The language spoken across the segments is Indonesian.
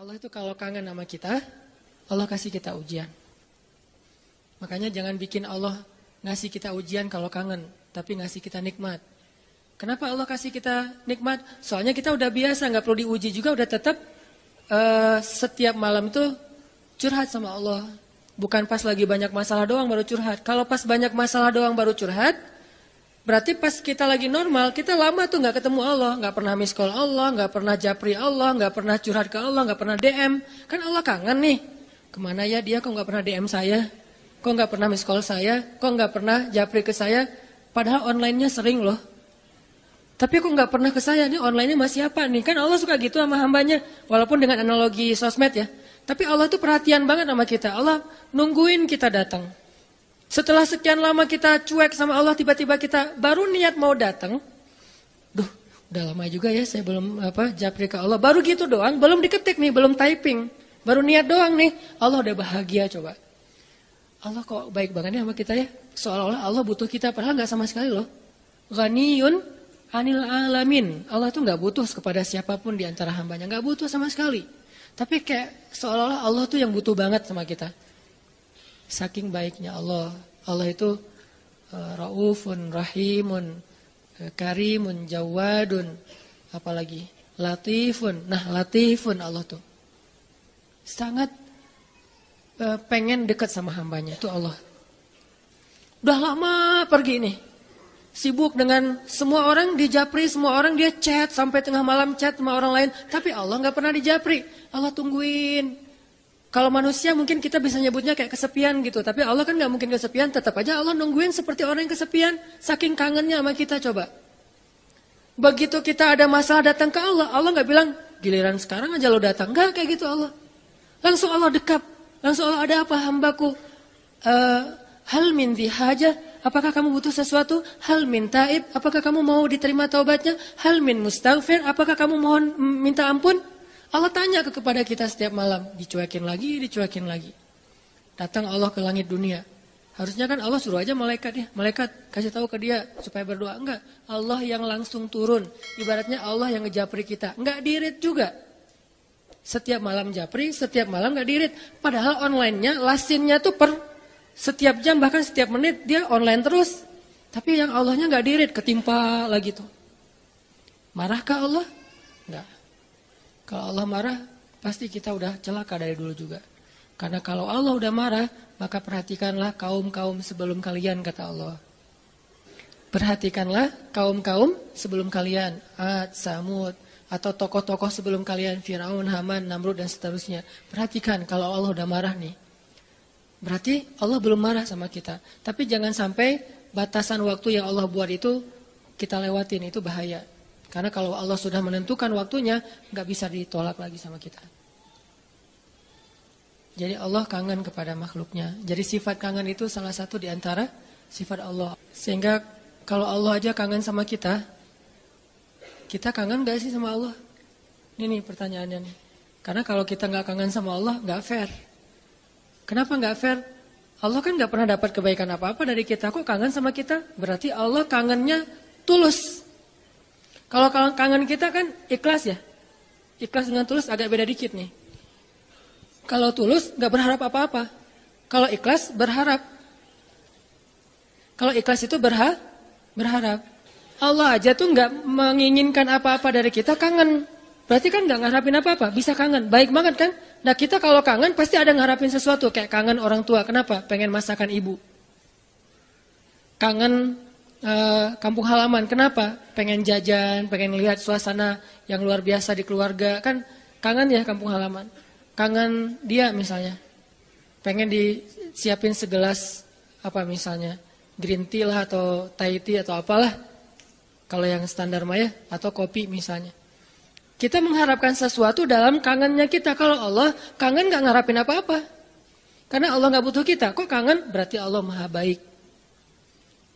Allah itu kalau kangen sama kita, Allah kasih kita ujian. Makanya jangan bikin Allah ngasih kita ujian kalau kangen, tapi ngasih kita nikmat. Kenapa Allah kasih kita nikmat? Soalnya kita udah biasa, nggak perlu diuji juga, udah tetap setiap malam itu curhat sama Allah. Bukan pas lagi banyak masalah doang baru curhat. Kalau pas banyak masalah doang baru curhat, berarti pas kita lagi normal, kita lama tuh nggak ketemu Allah, nggak pernah miss call Allah, nggak pernah japri Allah, nggak pernah curhat ke Allah, nggak pernah DM. Kan Allah kangen nih. Kemana ya dia? Kok nggak pernah DM saya? Kok nggak pernah miss call saya? Kok nggak pernah japri ke saya? Padahal online-nya sering loh. Tapi kok nggak pernah ke saya? Nih online-nya masih apa nih? Kan Allah suka gitu sama hambanya. Walaupun dengan analogi sosmed ya. Tapi Allah tuh perhatian banget sama kita. Allah nungguin kita datang. Setelah sekian lama kita cuek sama Allah, tiba-tiba kita baru niat mau datang. Duh, udah lama juga ya saya belum japri ke Allah. Baru gitu doang, belum diketik nih, belum typing. Baru niat doang nih. Allah udah bahagia coba. Allah kok baik banget ya sama kita ya. Seolah-olah Allah butuh kita, padahal nggak sama sekali loh. Ghaniyun anil alamin. Allah tuh nggak butuh kepada siapapun di antara hambanya, nggak butuh sama sekali. Tapi kayak seolah-olah Allah tuh yang butuh banget sama kita. Saking baiknya Allah. Allah itu raufun, rahimun, karimun, jawadun, apalagi latifun. Nah, latifun Allah tuh. Sangat pengen dekat sama hambanya, itu Allah. Udah lama pergi nih. Sibuk dengan semua orang dijapri, semua orang dia chat sampai tengah malam chat sama orang lain, tapi Allah nggak pernah dijapri. Allah tungguin. Kalau manusia mungkin kita bisa nyebutnya kayak kesepian gitu, tapi Allah kan nggak mungkin kesepian, tetap aja Allah nungguin seperti orang yang kesepian, saking kangennya sama kita coba. Begitu kita ada masalah datang ke Allah, Allah nggak bilang giliran sekarang aja lo datang, nggak kayak gitu Allah. Langsung Allah dekap, langsung Allah ada apa hambaku? Hal min hajah. Apakah kamu butuh sesuatu? Hal min taib, apakah kamu mau diterima taubatnya? Hal min mustaghfir, apakah kamu mohon minta ampun? Allah tanya kepada kita setiap malam, dicuekin lagi, dicuekin lagi. Datang Allah ke langit dunia. Harusnya kan Allah suruh aja malaikat ya, malaikat kasih tahu ke dia supaya berdoa. Enggak, Allah yang langsung turun. Ibaratnya Allah yang ngejapri kita. Enggak dirit juga. Setiap malam japri, setiap malam enggak dirit. Padahal online-nya, lasinnya tuh setiap jam bahkan setiap menit dia online terus. Tapi yang Allahnya nggak dirit, ketimpa lagi tuh. Marahkah Allah? Enggak. Kalau Allah marah, pasti kita udah celaka dari dulu juga. Karena kalau Allah udah marah, maka perhatikanlah kaum-kaum sebelum kalian, kata Allah. Perhatikanlah kaum-kaum sebelum kalian, Ad, Samud, atau tokoh-tokoh sebelum kalian, Firaun, Haman, Namrud dan seterusnya. Perhatikan kalau Allah udah marah nih. Berarti Allah belum marah sama kita. Tapi jangan sampai batasan waktu yang Allah buat itu kita lewatin, itu bahaya. Karena kalau Allah sudah menentukan waktunya, nggak bisa ditolak lagi sama kita. Jadi Allah kangen kepada makhluknya. Jadi sifat kangen itu salah satu di antara sifat Allah. Sehingga kalau Allah aja kangen sama kita kangen gak sih sama Allah? Ini nih pertanyaannya nih. Karena kalau kita nggak kangen sama Allah, nggak fair. Kenapa nggak fair? Allah kan nggak pernah dapat kebaikan apa-apa dari kita. Kok kangen sama kita? Berarti Allah kangennya tulus. Kalau kangen kita kan ikhlas ya. Ikhlas dengan tulus agak beda dikit nih. Kalau tulus nggak berharap apa-apa. Kalau ikhlas berharap. Kalau ikhlas itu berharap. Allah aja tuh nggak menginginkan apa-apa dari kita, kangen. Berarti kan nggak ngarapin apa-apa, bisa kangen. Baik banget kan? Nah kita kalau kangen pasti ada ngarapin sesuatu. Kayak kangen orang tua, kenapa? Pengen masakan ibu. Kangen kampung halaman, kenapa? Pengen jajan, pengen lihat suasana yang luar biasa di keluarga. Kan kangen ya kampung halaman. Kangen dia misalnya. Pengen disiapin segelas apa misalnya. Green tea lah atau Thai tea atau apalah. Kalau yang standar maya atau kopi misalnya. Kita mengharapkan sesuatu dalam kangennya kita. Kalau Allah kangen gak ngarapin apa-apa. Karena Allah gak butuh kita. Kok kangen? Berarti Allah maha baik.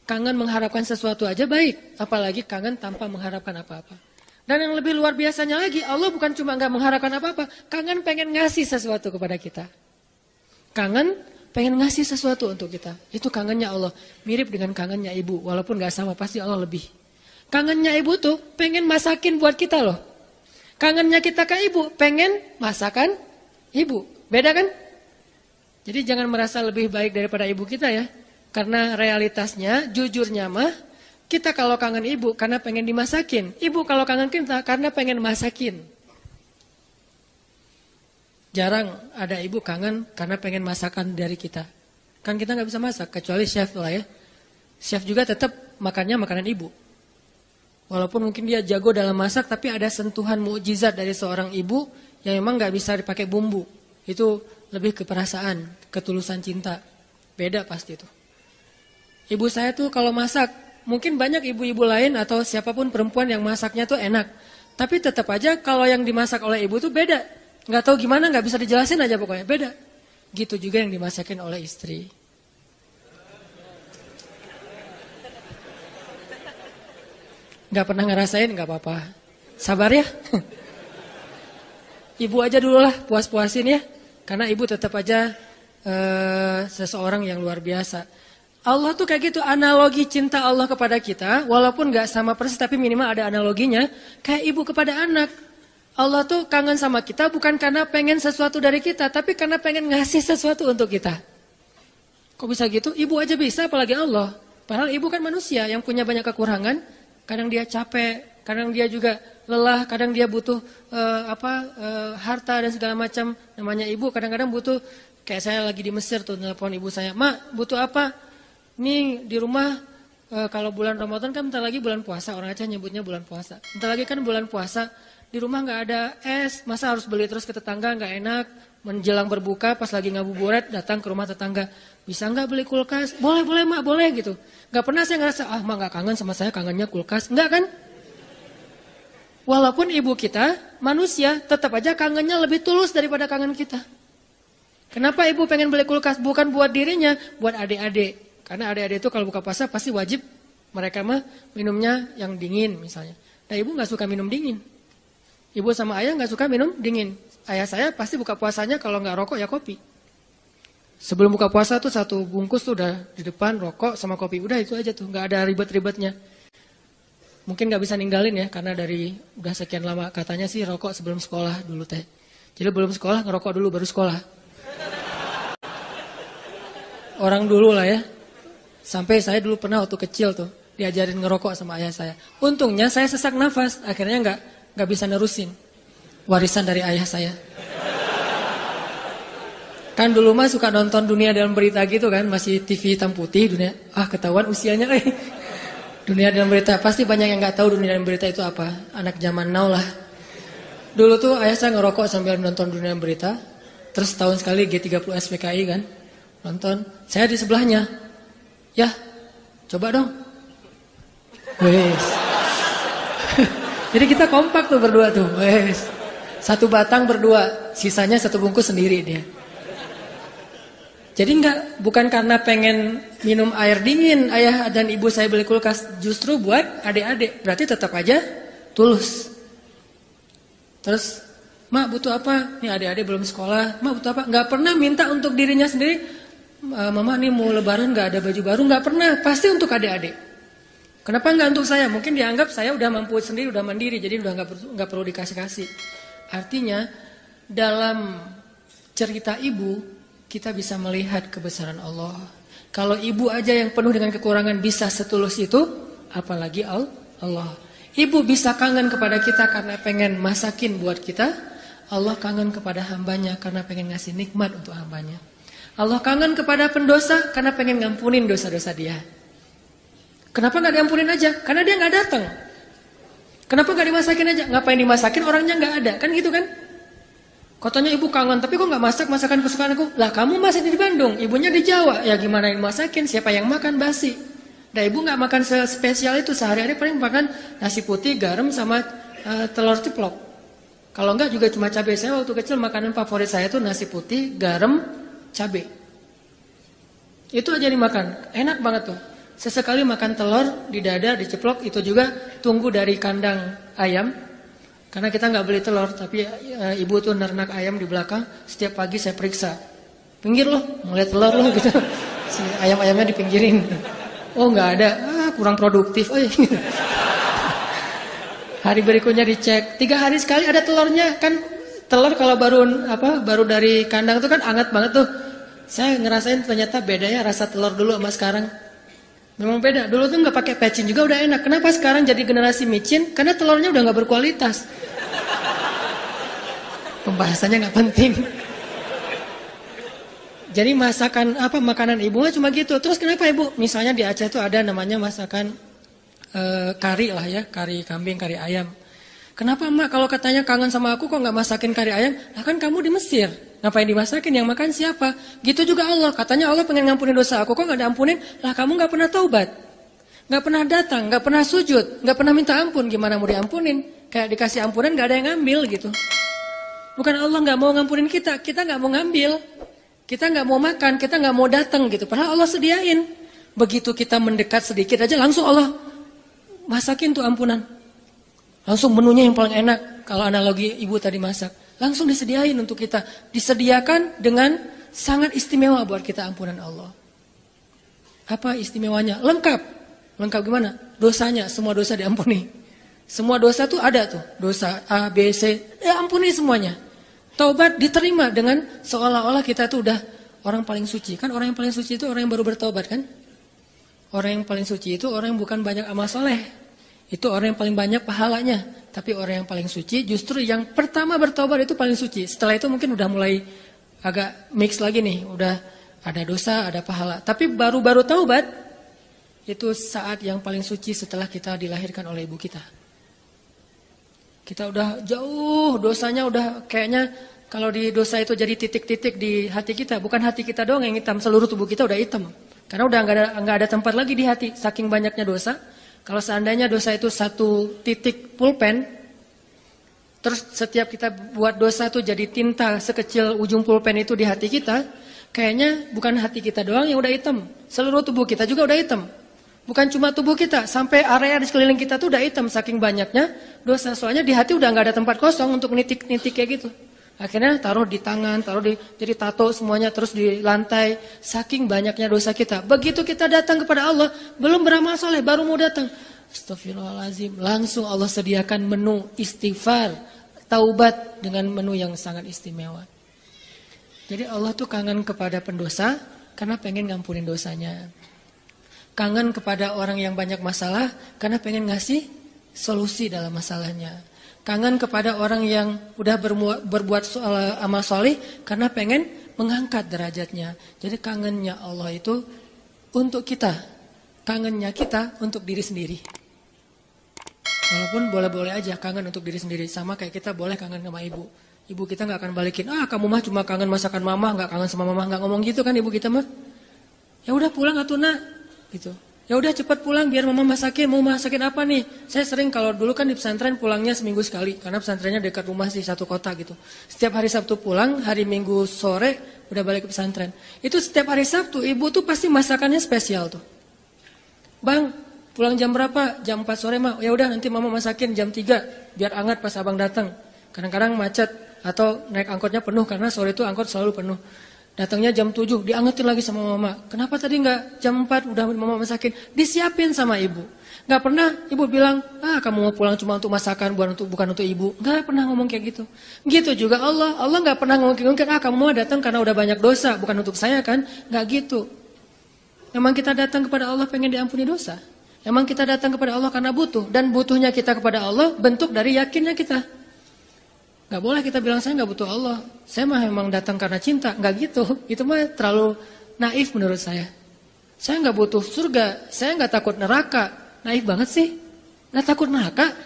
Kangen mengharapkan sesuatu aja baik. Apalagi kangen tanpa mengharapkan apa-apa. Dan yang lebih luar biasanya lagi, Allah bukan cuma gak mengharapkan apa-apa. Kangen pengen ngasih sesuatu kepada kita. Kangen pengen ngasih sesuatu untuk kita. Itu kangennya Allah. Mirip dengan kangennya ibu. Walaupun gak sama, pasti Allah lebih. Kangennya ibu tuh pengen masakin buat kita loh. Kangennya kita ke ibu, pengen masakan ibu. Beda kan? Jadi jangan merasa lebih baik daripada ibu kita ya. Karena realitasnya, jujurnya mah, kita kalau kangen ibu karena pengen dimasakin. Ibu kalau kangen kita karena pengen masakin. Jarang ada ibu kangen karena pengen masakan dari kita. Kan kita nggak bisa masak, kecuali chef lah ya. Chef juga tetap makannya makanan ibu. Walaupun mungkin dia jago dalam masak, tapi ada sentuhan mukjizat dari seorang ibu yang memang nggak bisa dipakai bumbu. Itu lebih ke perasaan, ketulusan cinta. Beda pasti itu. Ibu saya tuh kalau masak, mungkin banyak ibu-ibu lain atau siapapun perempuan yang masaknya tuh enak. Tapi tetap aja kalau yang dimasak oleh ibu tuh beda. Nggak tahu gimana, nggak bisa dijelasin aja pokoknya, beda. Gitu juga yang dimasakin oleh istri. Nggak pernah ngerasain, nggak apa-apa. Sabar ya. Ibu aja dulu lah, puas-puasin ya. Karena ibu tetap aja seseorang yang luar biasa. Allah tuh kayak gitu, analogi cinta Allah kepada kita. Walaupun nggak sama persis, tapi minimal ada analoginya. Kayak ibu kepada anak. Allah tuh kangen sama kita bukan karena pengen sesuatu dari kita, tapi karena pengen ngasih sesuatu untuk kita. Kok bisa gitu? Ibu aja bisa, apalagi Allah. Padahal ibu kan manusia yang punya banyak kekurangan. Kadang dia capek, kadang dia juga lelah, kadang dia butuh harta dan segala macam. Namanya ibu kadang-kadang butuh, kayak saya lagi di Mesir tuh telepon ibu saya, "Mak, butuh apa? Nih di rumah kalau bulan Ramadan kan bentar lagi bulan puasa, orang Aceh nyebutnya bulan puasa. Bentar lagi kan bulan puasa, di rumah nggak ada es, masa harus beli terus ke tetangga, nggak enak. Menjelang berbuka pas lagi ngabuburit datang ke rumah tetangga, bisa nggak beli kulkas? Boleh mak, boleh gitu. Nggak pernah saya ngerasa mak nggak kangen sama saya, kangennya kulkas, nggak kan? Walaupun ibu kita manusia, tetap aja kangennya lebih tulus daripada kangen kita. Kenapa ibu pengen beli kulkas? Bukan buat dirinya, buat adik-adik. Karena adik-adik itu kalau buka puasa pasti wajib mereka mah minumnya yang dingin misalnya. Nah ibu nggak suka minum dingin. Ibu sama ayah nggak suka minum dingin. Ayah saya pasti buka puasanya kalau nggak rokok ya kopi. Sebelum buka puasa tuh satu bungkus tuh udah di depan rokok sama kopi. Udah itu aja tuh, nggak ada ribet-ribetnya. Mungkin nggak bisa ninggalin ya karena dari udah sekian lama katanya sih rokok sebelum sekolah dulu teh. Jadi belum sekolah ngerokok dulu baru sekolah. Orang dulu lah ya. Sampai saya dulu pernah waktu kecil tuh diajarin ngerokok sama ayah saya. Untungnya saya sesak nafas, akhirnya nggak bisa nerusin. Warisan dari ayah saya. Kan dulu mah suka nonton Dunia Dalam Berita gitu kan, masih TV hitam putih dunia. Ketahuan usianya Dunia Dalam Berita, pasti banyak yang nggak tahu Dunia Dalam Berita itu apa. Anak zaman now lah. Dulu tuh ayah saya ngerokok sambil nonton Dunia Dalam Berita. Terus tahun sekali G30 SPKI kan. Nonton, saya di sebelahnya. Ya, coba dong. Wes. Jadi kita kompak tuh berdua tuh. Wes. Satu batang berdua, sisanya satu bungkus sendiri dia. Jadi bukan karena pengen minum air dingin ayah dan ibu saya beli kulkas, justru buat adik-adik. Berarti tetap aja tulus. Terus, mak butuh apa? Nih adik-adik belum sekolah, mak butuh apa? Nggak pernah minta untuk dirinya sendiri. Mama nih mau lebaran nggak ada baju baru, nggak pernah. Pasti untuk adik-adik. Kenapa nggak untuk saya? Mungkin dianggap saya udah mampu sendiri, udah mandiri, jadi udah nggak perlu dikasih-kasih. Artinya dalam cerita ibu kita bisa melihat kebesaran Allah. Kalau ibu aja yang penuh dengan kekurangan bisa setulus itu, apalagi Allah. Ibu bisa kangen kepada kita karena pengen masakin buat kita. Allah kangen kepada hambanya karena pengen ngasih nikmat untuk hambanya. Allah kangen kepada pendosa karena pengen ngampunin dosa-dosa dia. Kenapa nggak diampunin aja? Karena dia nggak datang. Kenapa nggak dimasakin aja? Ngapain dimasakin, orangnya nggak ada, kan gitu kan? Katanya ibu kangen, tapi kok nggak masak masakan kesukaan aku? Lah kamu masih di Bandung, ibunya di Jawa, ya gimana yang masakin? Siapa yang makan basi? Nah ibu nggak makan spesial itu, sehari-hari paling makan nasi putih, garam sama telur ceplok. Kalau nggak juga cuma cabai. Saya waktu kecil makanan favorit saya tuh nasi putih, garam, cabai. Itu aja dimakan, enak banget tuh. Sesekali makan telur di dada, diceplok, itu juga tunggu dari kandang ayam. Karena kita nggak beli telur, tapi ibu tuh nernak ayam di belakang. Setiap pagi saya periksa, pinggir loh, ngeliat telur loh gitu. Si ayam-ayamnya dipinggirin. Oh nggak ada, kurang produktif. Hari berikutnya dicek, 3 hari sekali ada telurnya. Kan telur kalau baru dari kandang itu kan hangat banget tuh. Saya ngerasain ternyata bedanya rasa telur dulu sama sekarang. Memang beda. Dulu tuh nggak pakai pecin juga udah enak. Kenapa sekarang jadi generasi micin? Karena telurnya udah nggak berkualitas. Pembahasannya nggak penting. Jadi makanan ibunya cuma gitu. Terus kenapa ibu? Misalnya di Aceh tuh ada namanya masakan kari lah ya, kari kambing, kari ayam. Kenapa emak kalau katanya kangen sama aku kok nggak masakin kari ayam? Nah kan kamu di Mesir, ngapain dimasakin? Yang makan siapa? Gitu juga Allah, katanya Allah pengen ngampunin dosa aku kok nggak diampunin? Lah kamu nggak pernah taubat, nggak pernah datang, nggak pernah sujud, nggak pernah minta ampun, gimana mau diampunin? Kayak dikasih ampunan nggak ada yang ngambil gitu. Bukan Allah nggak mau ngampunin kita nggak mau ngambil, kita nggak mau makan, kita nggak mau datang gitu. Padahal Allah sediain. Begitu kita mendekat sedikit aja langsung Allah masakin tuh ampunan. Langsung menunya yang paling enak. Kalau analogi ibu tadi masak, langsung disediain untuk kita. Disediakan dengan sangat istimewa buat kita ampunan Allah. Apa istimewanya? Lengkap. Lengkap gimana? Dosanya, semua dosa diampuni. Semua dosa tuh ada tuh. Dosa A, B, C, ya ampuni semuanya. Taubat diterima dengan seolah-olah kita tuh udah orang paling suci. Kan orang yang paling suci itu orang yang baru bertaubat kan? Orang yang paling suci itu orang yang bukan banyak amal soleh. Itu orang yang paling banyak pahalanya. Tapi orang yang paling suci justru yang pertama bertobat itu paling suci. Setelah itu mungkin udah mulai agak mix lagi nih. Udah ada dosa, ada pahala. Tapi baru-baru taubat itu saat yang paling suci setelah kita dilahirkan oleh ibu kita. Kita udah jauh dosanya udah kayaknya kalau di dosa itu jadi titik-titik di hati kita. Bukan hati kita doang yang hitam, seluruh tubuh kita udah hitam. Karena udah nggak ada tempat lagi di hati. Saking banyaknya dosa. Kalau seandainya dosa itu satu titik pulpen, terus setiap kita buat dosa itu jadi tinta sekecil ujung pulpen itu di hati kita, kayaknya bukan hati kita doang yang udah hitam, seluruh tubuh kita juga udah hitam. Bukan cuma tubuh kita, sampai area di sekeliling kita tuh udah hitam saking banyaknya dosa. Soalnya di hati udah nggak ada tempat kosong untuk nitik-nitik kayak gitu. Akhirnya taruh di tangan, jadi tato semuanya terus di lantai. Saking banyaknya dosa kita. Begitu kita datang kepada Allah, belum beramal soleh, baru mau datang. Astagfirullahaladzim. Langsung Allah sediakan menu istighfar, taubat dengan menu yang sangat istimewa. Jadi Allah tuh kangen kepada pendosa karena pengen ngampunin dosanya. Kangen kepada orang yang banyak masalah karena pengen ngasih solusi dalam masalahnya. Kangen kepada orang yang udah berbuat amal soleh karena pengen mengangkat derajatnya. Jadi kangennya Allah itu untuk kita. Kangennya kita untuk diri sendiri. Walaupun boleh-boleh aja kangen untuk diri sendiri. Sama kayak kita boleh kangen sama ibu. Ibu kita gak akan balikin, kamu mah cuma kangen masakan mama, gak kangen sama mama. Gak ngomong gitu kan ibu kita mah. Ya udah pulang atuh nak gitu. Ya udah cepat pulang biar mama masakin. Mau masakin apa nih? Saya sering kalau dulu kan di pesantren pulangnya seminggu sekali. Karena pesantrennya dekat rumah sih, satu kota gitu. Setiap hari Sabtu pulang, hari Minggu sore udah balik ke pesantren. Itu setiap hari Sabtu ibu tuh pasti masakannya spesial tuh. Bang, pulang jam berapa? Jam 4 sore mah. Ya udah nanti mama masakin jam 3 biar hangat pas abang datang. Kadang-kadang macet atau naik angkotnya penuh karena sore itu angkot selalu penuh. Datangnya jam 7, diangetin lagi sama mama. Kenapa tadi enggak jam 4 udah mama masakin? Disiapin sama ibu. Enggak pernah ibu bilang, kamu mau pulang cuma untuk masakan, bukan untuk ibu. Enggak pernah ngomong kayak gitu. Gitu juga Allah enggak pernah ngomong kayak kamu mau datang karena udah banyak dosa, bukan untuk saya kan? Enggak gitu. Memang kita datang kepada Allah pengen diampuni dosa. Memang kita datang kepada Allah karena butuh. Dan butuhnya kita kepada Allah bentuk dari yakinnya kita. Gak boleh kita bilang saya gak butuh Allah. Saya mah memang datang karena cinta. Gak gitu. Itu mah terlalu naif menurut saya. Saya gak butuh surga. Saya gak takut neraka. Naif banget sih. Gak takut neraka.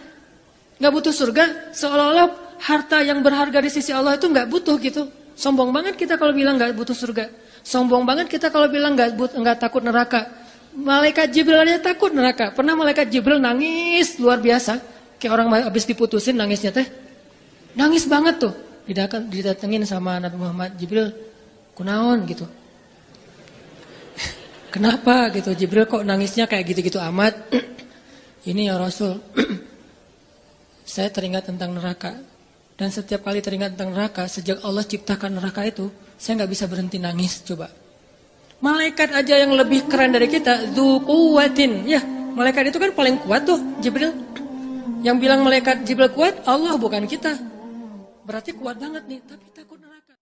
Gak butuh surga. Seolah-olah harta yang berharga di sisi Allah itu gak butuh gitu. Sombong banget kita kalau bilang gak butuh surga. Sombong banget kita kalau bilang gak takut neraka. Malaikat Jibril aja takut neraka. Pernah malaikat Jibril nangis luar biasa. Kayak orang habis diputusin nangisnya teh. Nangis banget tuh, didatengin sama Nabi Muhammad. Jibril, kunaon gitu. Kenapa gitu, Jibril kok nangisnya kayak gitu-gitu amat. Ini ya Rasul, saya teringat tentang neraka. Dan setiap kali teringat tentang neraka, sejak Allah ciptakan neraka itu, saya gak bisa berhenti nangis, coba. Malaikat aja yang lebih keren dari kita, dzu quwwatin. Ya, malaikat itu kan paling kuat tuh, Jibril. Yang bilang malaikat Jibril kuat, Allah bukan kita. Berarti kuat banget nih, tapi takut